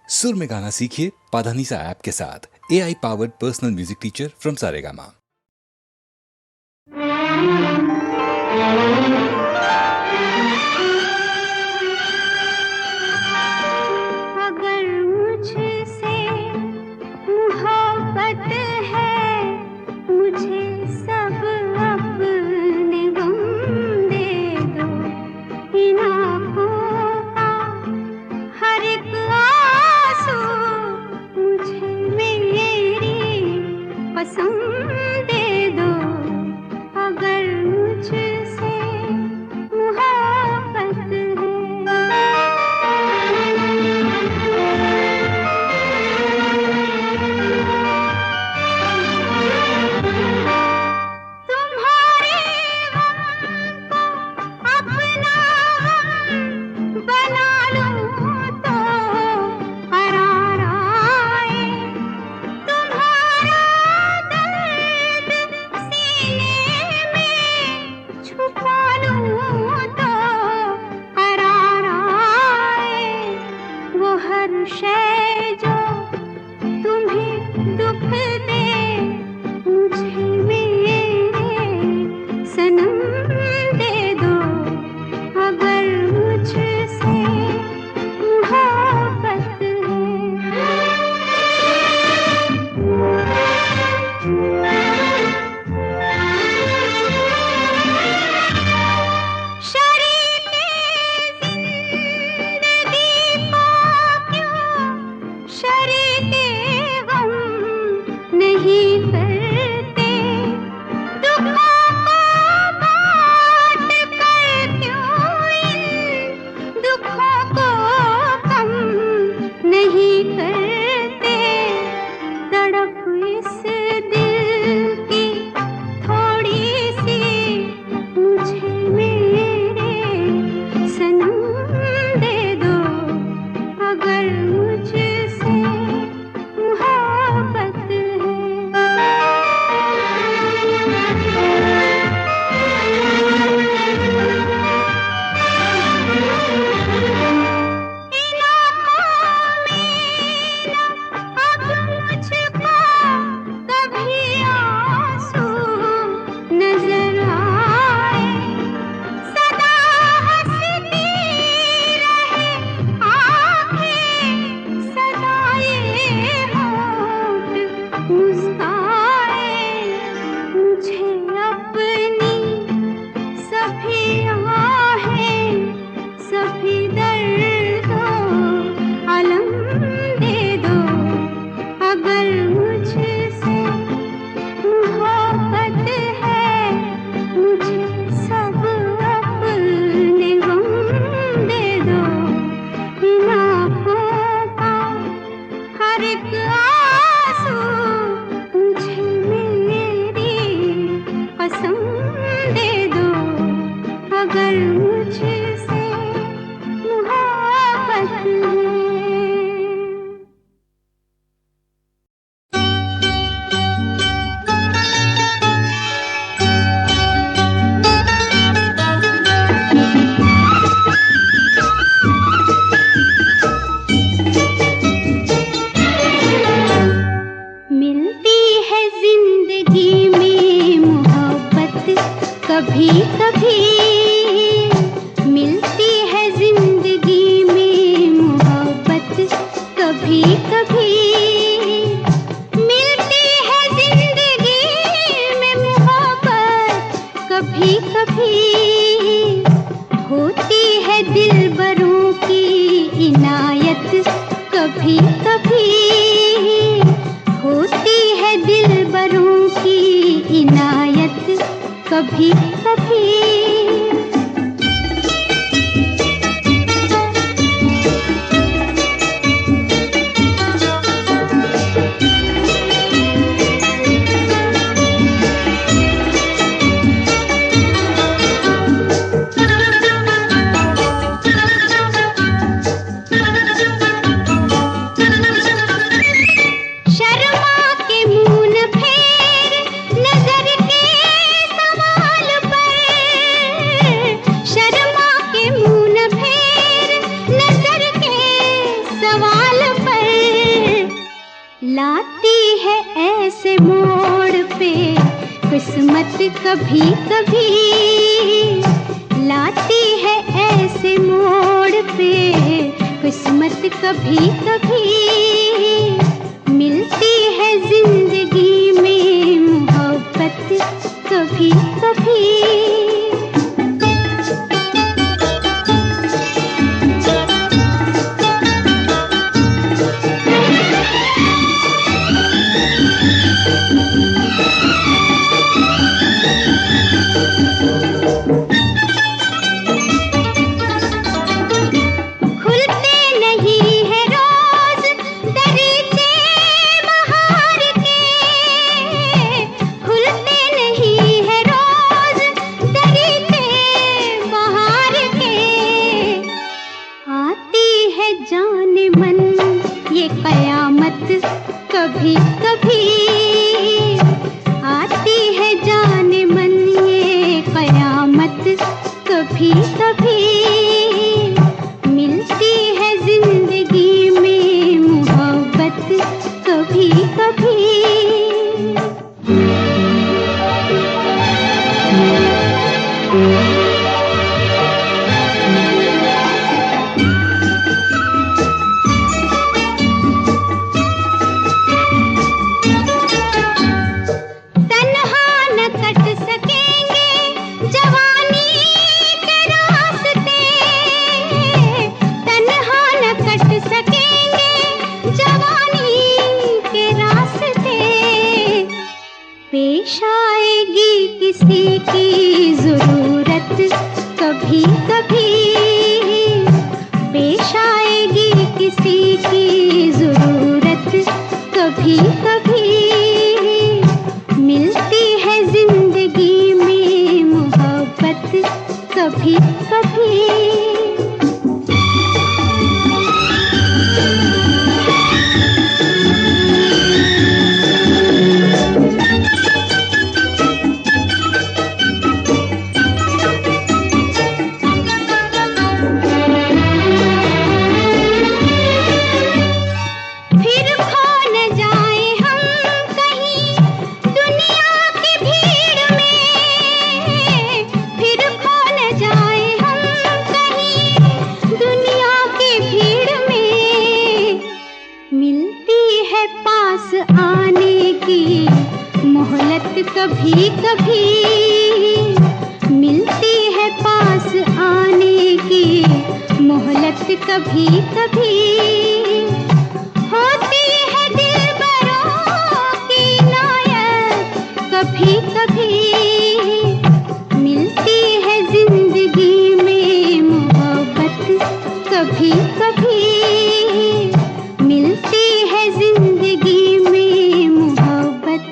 सुर में गाना सीखिए पाधानीसा ऐप के साथ। AI powered personal music teacher from Saregama. अगर मुझसे मोहब्बत है, मुझे सब अपने गम दे दो। इन आँखों का हर एक आंसू मुझे मेरी कसम दे दो। अगर मुझसे मोहब्बत तुम्हारे गम को अपना गम बना लूं तो करार आए। तुम्हारा दर्द सीने में छुपा लूं तो करार आए। वो हर शय जो तुम्हें दुख दे, मुझे मेरे सनम दे दो। अगर मुझसे मोहब्बत शरीके जिंदगी को क्यों शरीके गम नहीं करते। दुखों को बांट कर क्यों इन दुखों को कम नहीं करते। तड़प इस दिल की थोड़ी सी मुझे मेरे सनम दे दो। अगर मुझसे मोहब्बत इन आँखों में अब मुझको कभी आंसू नजर आए। सदा हंसती रहे आँखें, सदा ये होंठ मुस्काए। मुझे अपनी सभी आहें, सभी दर्दों अलम दे दो। अगर मुझसे मोहब्बत है, मुझे सब अपने गम दे दो। इन आँखों का हर एक आंसू मुझे मेरी कसम दे दो। अगर मुझसे मोहब्बत है। मिलती है जिंदगी में मोहब्बत कभी कभी। मिलती है जिंदगी में मोहब्बत कभी कभी। मिलती है जिंदगी में मोहब्बत कभी कभी। होती है दिलबरों की इनायत कभी कभी। होती है दिलबरों की इनायत कभी कभी। शर्मा के मुंह न फेर नजर के सवाल पर। लाती है ऐसे मोड़ पे किस्मत कभी कभी, लाती है ऐसे मोड़ पे किस्मत कभी कभी, मिलती है जिंदगी में मोहब्बत कभी कभी। कभी कभी आती है जाने मन ये कयामत, कभी कभी मिलती है जिंदगी में मोहब्बत कभी कभी। पेश आएगी किसी की जरूरत कभी कभी, पेश आएगी किसी की जरूरत कभी कभी, मिलती है जिंदगी में मोहब्बत कभी कभी। आने की मोहलत कभी कभी, मिलती है पास आने की मोहलत कभी कभी, होती है दिलबरों की नायत कभी कभी, मिलती है जिंदगी में मोहब्बत कभी कभी, मिलती है जिंदगी में मोहब्बत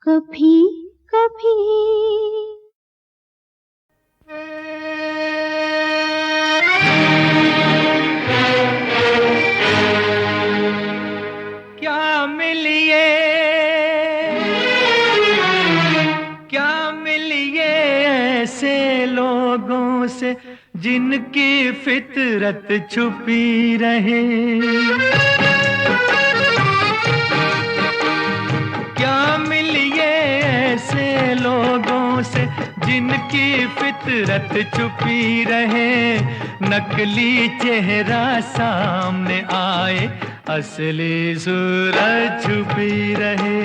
कभी कभी। क्या मिलिए ऐसे लोगों से जिनकी फितरत छुपी रहे, क्या मिलिए ऐसे लोगों से जिनकी फितरत छुपी रहे, नकली चेहरा सामने आए असली सूरत छुपी रहे।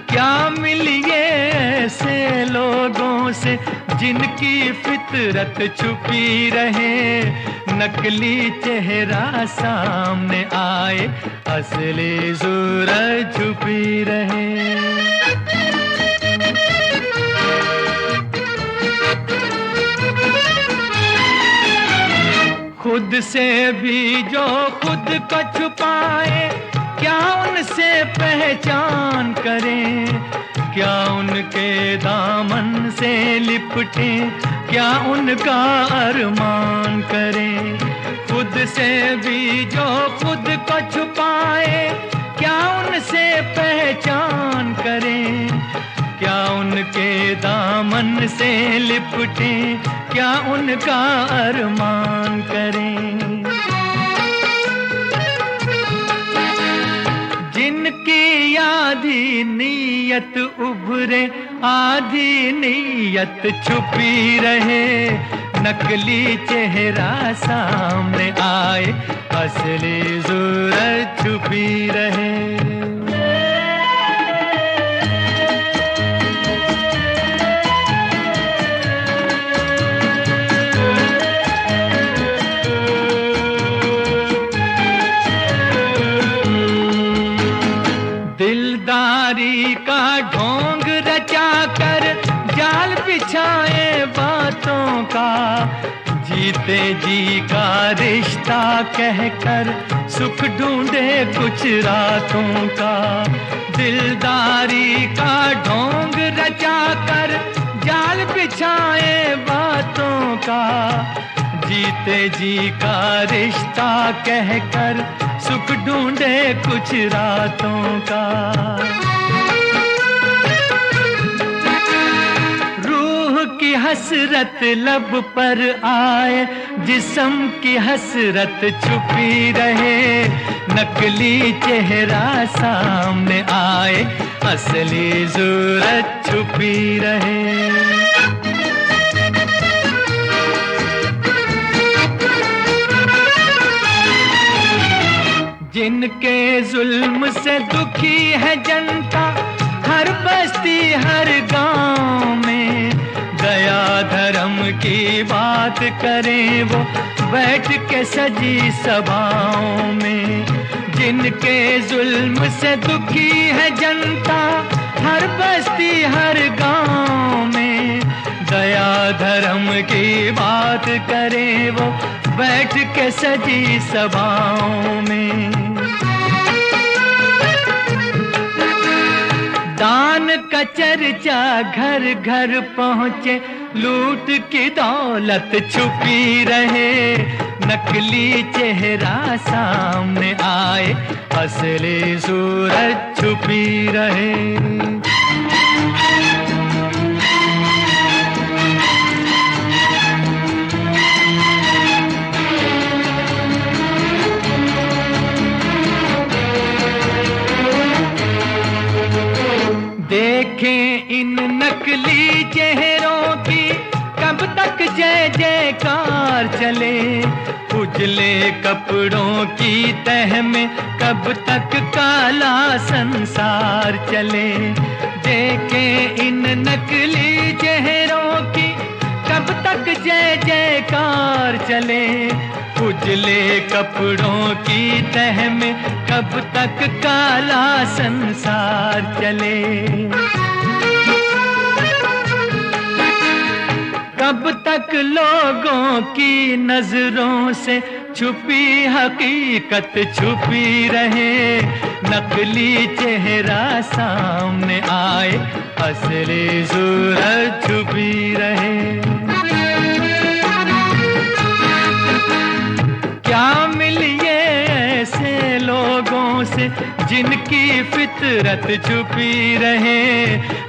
क्या मिलिए ऐसे लोगों से जिनकी फितरत छुपी रहे, नकली चेहरा सामने आए असली सूरत छुपी रहे। खुद से भी जो खुद को छुपाए, क्या उनसे पहचान करें, क्या उनके दामन से लिपटे, क्या उनका अरमान करें। खुद से भी जो खुद को छुपाए, क्या उनसे पहचान करें, क्या उनके दामन से लिपटे, क्या उनका अरमान करें। आधी नीयत छुपी रहे, नकली चेहरा सामने आए, असली सूरत छुपी रहे। दिलदारी का ढोंग रचा कर जाल बिछाए बातों का, जीते जी का रिश्ता कहकर सुख ढूंढे कुछ रातों का। दिलदारी का ढोंग रचा कर जाल बिछाए बातों का, जीते जी का रिश्ता कहकर सुख ढूंढे कुछ रातों का। रूह की हसरत लब पर आए, जिस्म की हसरत छुपी रहे, नकली चेहरा सामने आए, असली सूरत छुपी रहे। जिनके जुल्म से दुखी है जनता, हर बस्ती हर गांव में, दया धर्म की बात करें वो बैठ के सजी सभाओं में। जिनके जुल्म से दुखी है जनता, हर बस्ती हर गांव में, दया धर्म की बात करें वो बैठ के सजी सभाओं में। दान का चर्चा घर घर पहुँचे, लूट की दौलत छुपी रहे, नकली चेहरा सामने आए, असली सूरत छुपी रहे। देखें इन नकली चेहरों की कब तक जय जयकार चले, उजले कपड़ों की तह में कब तक काला संसार चले। देखें इन नकली चेहरों की कब तक जय जयकार चले, उजले कपड़ों की तह में कब तक काला संसार चले। कब तक लोगों की नजरों से छुपी हकीकत छुपी रहे, नकली चेहरा सामने आए, असली सूरत छुपी रहे। क्या मिलिए ऐसे लोगों से जिनकी फितरत छुपी रहे,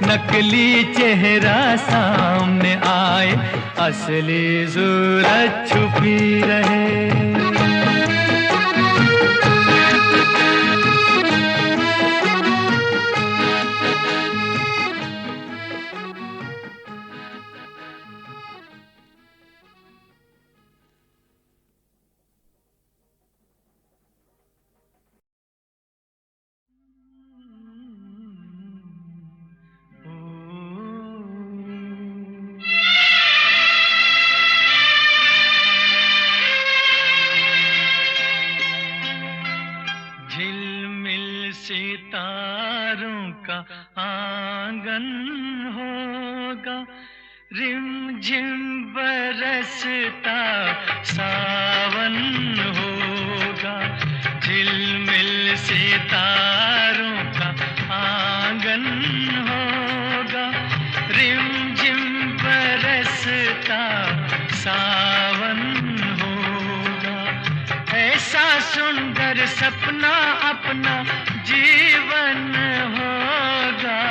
नकली चेहरा सामने आए, असली सूरत छुपी रहे। सितारों का आंगन होगा, रिमझिम बरसता सावन होगा। झिलमिल सितारों का आंगन होगा, रिमझिम बरसता सावन होगा। ऐसा सुंदर सपना अपना जीवन होगा।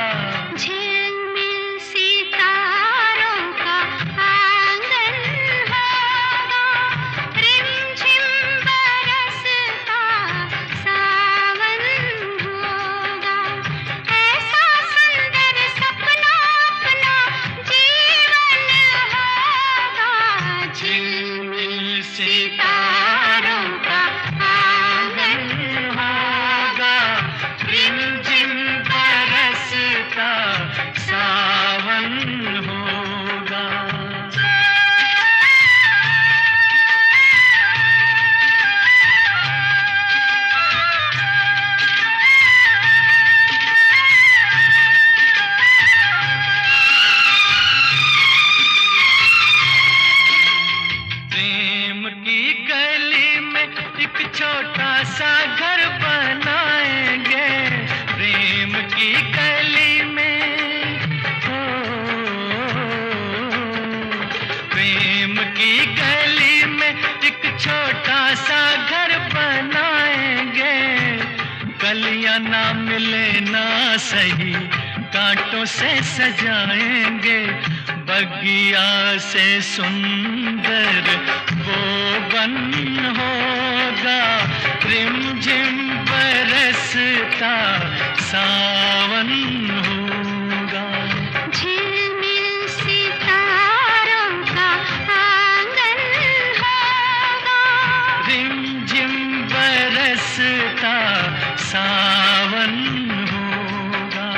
झिलमिल सितारों का आंगन होगा, रिमझिम बरसता सावन होगा। ऐसा सुंदर सपना सितारों का आंगन होगा, रिमझिम बरसता सावन होगा। प्रेम की गली में एक छोटा सा घर बनाएंगे, प्रेम की गली में, हो प्रेम की गली में एक छोटा सा घर बनाएंगे। कलियां ना मिले ना सही, कांटों से सजाएंगे, बगिया से सुंदर वो बन होगा, रिमझिम बरसता सावन होगा। झिलमिल सितारों का आंगन होगा, रिमझिम बरसता सावन होगा।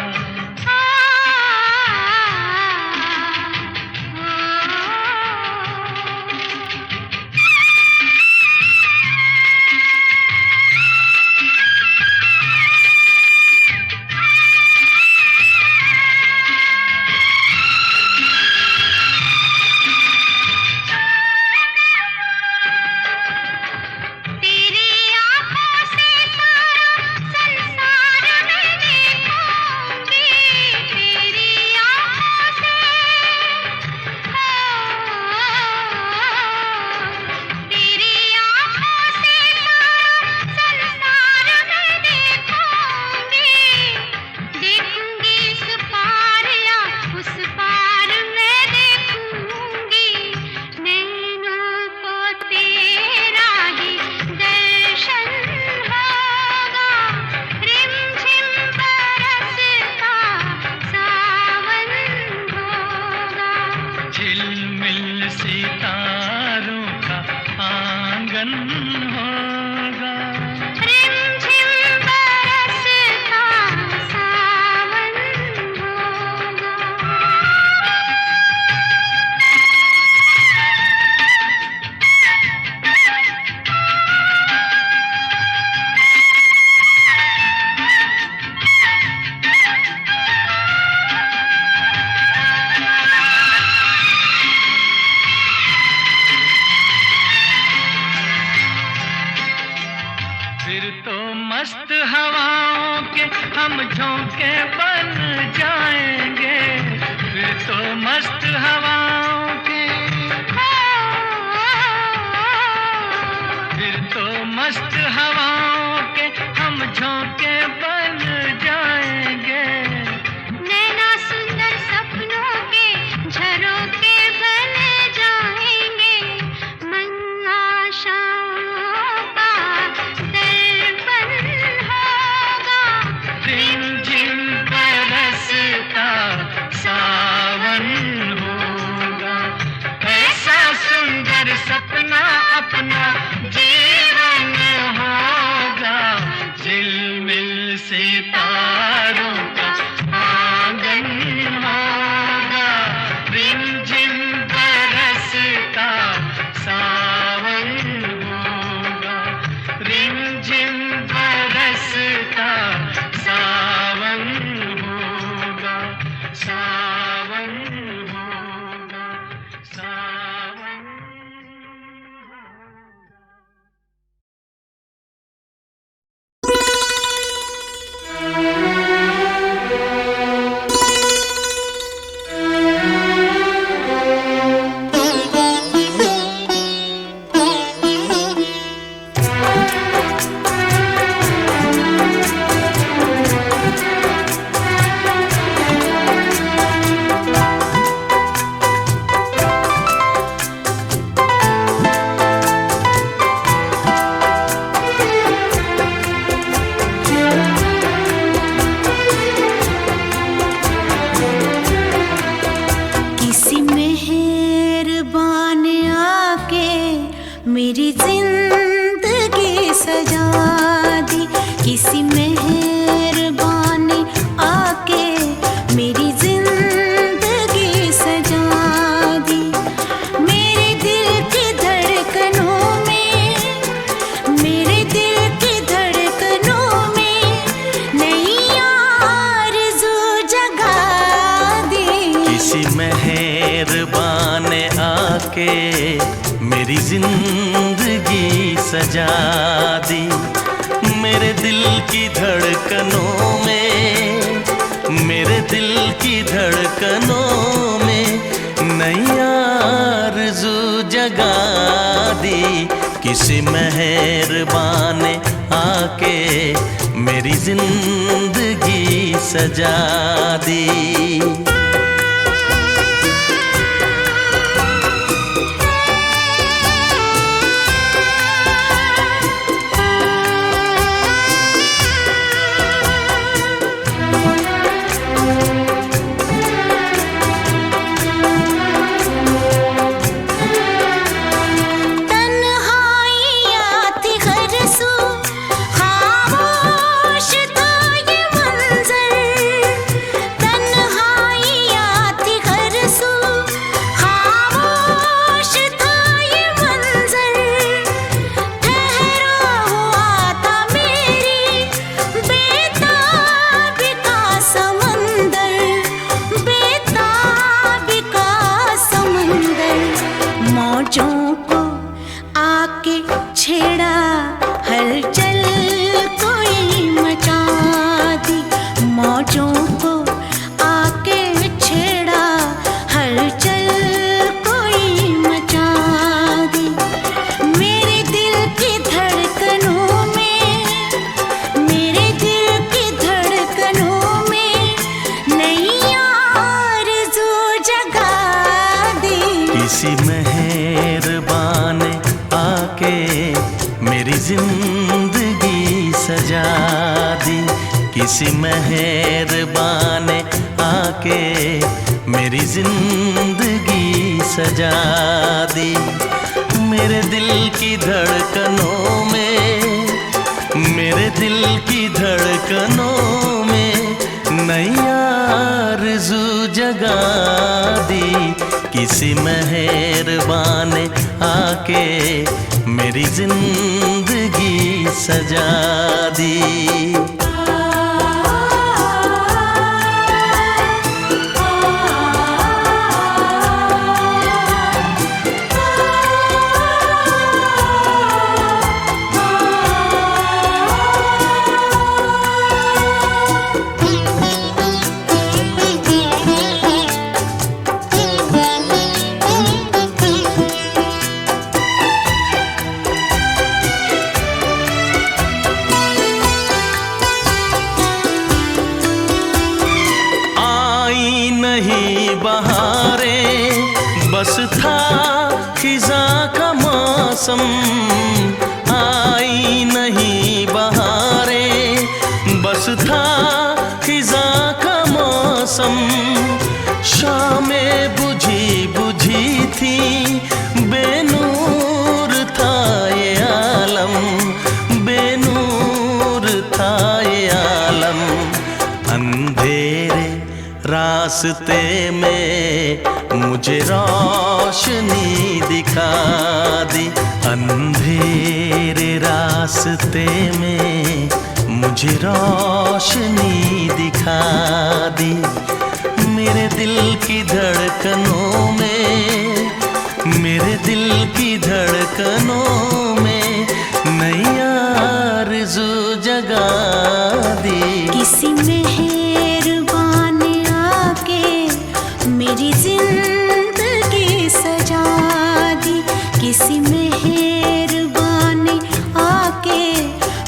तेरी आँखों से सारा संसार मैं देखूंगी, तेरी आँखों से, तेरी आँखों से सारा संसार मैं देखूंगी, देखूंगी इस पार या उस पार मैं देखूंगी, नैनों को तेरा ही दर्शन होगा, रिमझिम बरसता सावन होगा। झिलमिल सितारों का आंगन होगा, रिमझिम बरसता सावन होगा। फिर तो मस्त हवाओं के हम झोंके बन जाएंगे, फिर तो मस्त हवाओं के, फिर तो मस्त हवाओं के हम झोंके बन जाएंगे। नैना सुंदर सपनों के झरोखे बन जाएंगे, मन आशाओं का दर्पण होगा, रिमझिम बरसता सावन होगा। ऐसा सुंदर सपना अपना जीवन होगा, झिलमिल सितारों का आंगन होगा, रिमझिम बरसता सावन मेरी जिंदगी सजा दी। किसी मेहरबान ने आके मेरी जिंदगी सजा दी। मेरे दिल की धड़कनों में, मेरे दिल की धड़कनों में नई आरज़ू जगा दी। किसी मेहरबान ने आके मेरी जिंदगी सजा दी। मेरे दिल की धड़कनों में, मेरे दिल की धड़कनों में नई आरज़ू जगा दी। किसी मेहरबान ने आके मेरी जिंदगी सजा दी। छेड़ा हलचल कोई मचा दी। मौजों को आके छेड़ा हलचल कोई मचा दी। मेरे दिल की धड़कनों में, मेरे दिल की धड़कनों में नई आरज़ू जगा दी। किसी मेहरबान ने आके मेरी जिंदगी सजा दी। किसी मेहरबान ने आके मेरी जिंदगी सजा दी। मेरे दिल की धड़कनों में, मेरे दिल की धड़कनों में नई आरज़ू जगा दी। किसी मेहरबान ने आके मेरी जिंदगी सजा दी। नहीं बहारें बस था खिज़ां का मौसम। आई नहीं बहारें बस था खिज़ां का मौसम। शामें बुझी बुझी थी, बेनूर था ये आलम, बेनूर था ये आलम। अंधेरे रास्ते में मुझे रोशनी दिखा दी। अंधेरे रास्ते में मुझे रोशनी दिखा दी। मेरे दिल की धड़कनों में, मेरे दिल की धड़कनों में नई आरज़ू जगा दी। किसी मेहरबान ने आके मेरी जिंदगी सजा दी। किसी मेहरबान ने आके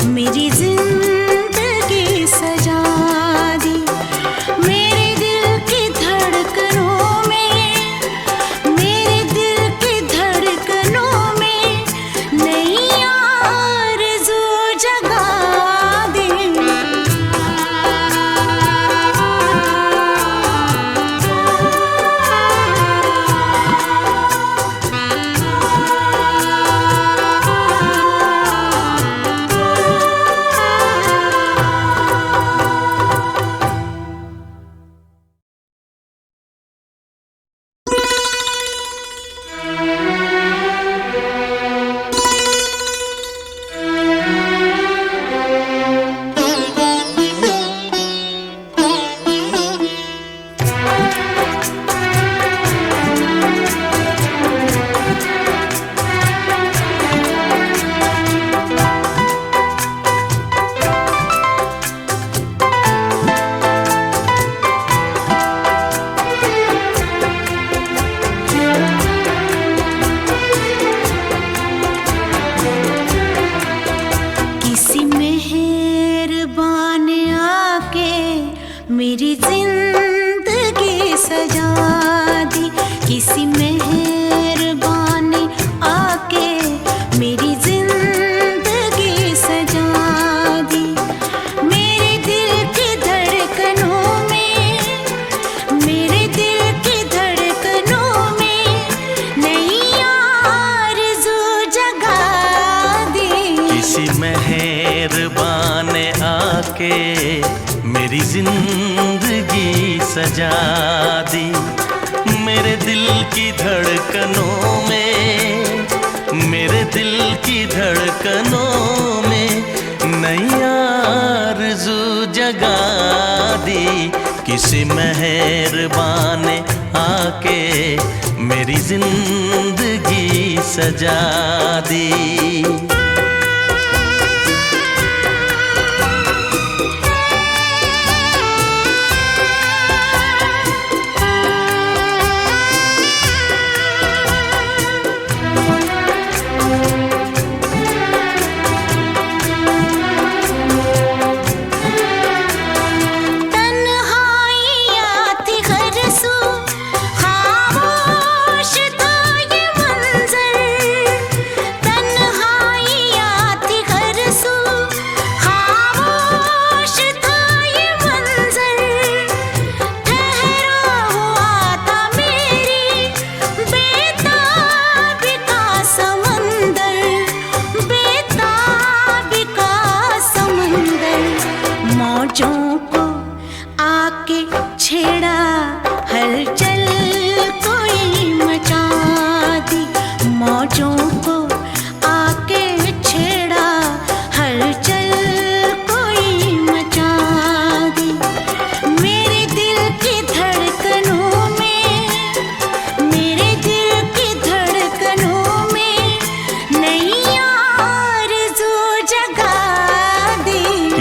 मेरी जिंदगी सजा दी। मेरे दिल की धड़कनों में, मेरे दिल की धड़कनों में किसी मेहरबान ने आके मेरी जिंदगी सजा दी। मेरे दिल की धड़कनों में, मेरे दिल की धड़कनों में नई आरज़ू जगा दी। किसी मेहरबान ने आके मेरी जिंदगी सजा दी।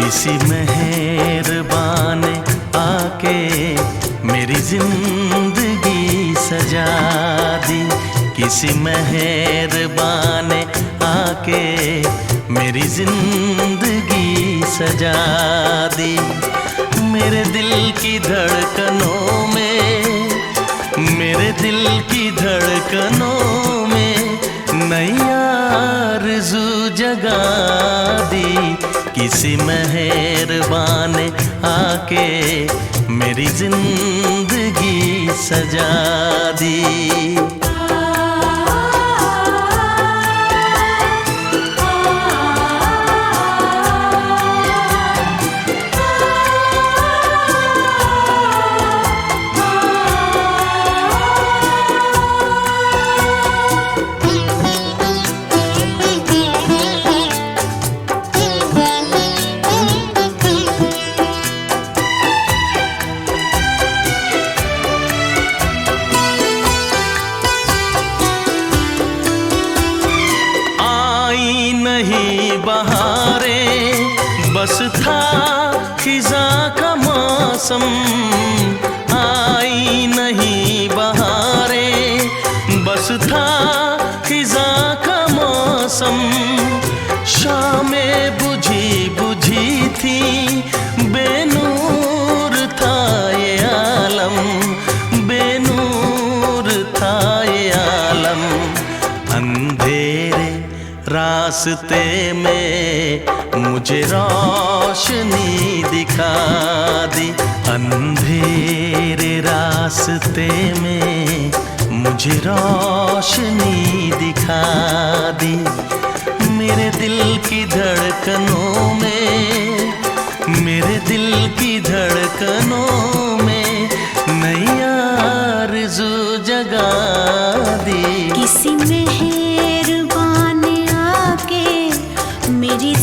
किसी मेहरबान ने आके मेरी जिंदगी सजा दी। किसी मेहरबान ने आके मेरी जिंदगी सजा दी। मेरे दिल की धड़कनों में, मेरे दिल की धड़कनों में नई आरज़ू जगा दी। किसी मेहरबान ने आके मेरी जिंदगी सजा दी। नहीं बहारें, बस था खिज़ां का मौसम। आई नहीं बहारें, बस था खिज़ां का मौसम। शामें बुझी बुझी थी, बेनूर था ये आलम, बेनूर था ये आलम। अंधेरे रास्ते में मुझे रोशनी दिखा दी। अंधेरे रास्ते में मुझे रोशनी दिखा दी। मेरे दिल की धड़कनों में, मेरे दिल की धड़कनों में नई आरज़ू जगा दी। किसी मेहरबान आके मेरी